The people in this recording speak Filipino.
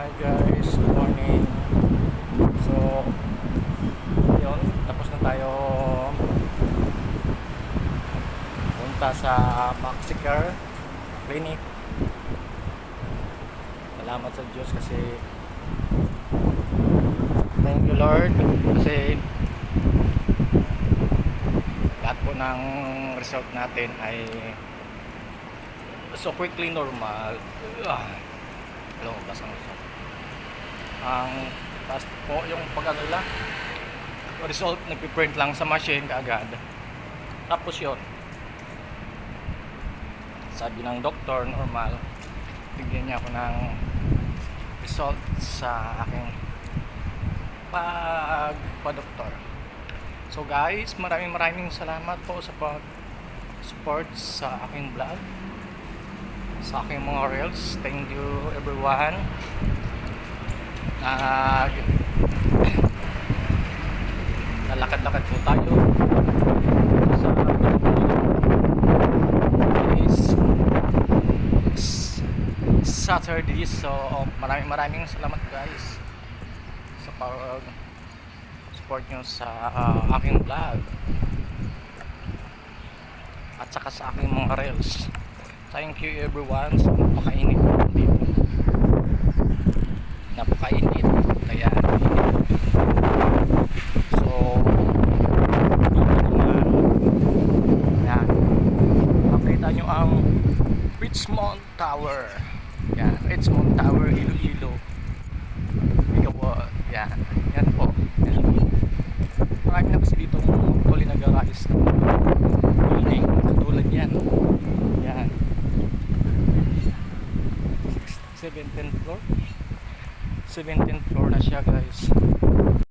Hi guys, good morning. So, yun, tapos na tayo punta sa Maxicare Clinic. Salamat sa Diyos kasi thank you Lord kasi lahat po ng result natin ay so quickly normal. Hello, basang ang taas po yung pag-alala result, nagpiprint lang sa machine kaagad. Tapos yun, sabi ng doktor normal, bigyan niya ako ng result sa aking pagpa-doktor. So guys, maraming salamat po sa pag-support sa aking vlog, sa aking mga reels. Thank you everyone. Lalakad-lakad po tayo sa Saturday. So maraming salamat guys sa support nyo sa aking vlog at saka sa aking mga reels. Thank you everyone. So, napakainit dito, napakainit kaya so yan, makita nyo ang Richmond Tower. Yan, Richmond Tower, Iloilo. Ikaw po, yan po, yan. Marami na kasi dito tuloy nag-aayos ng building katulad yan. Yan, 17th floor na siya guys.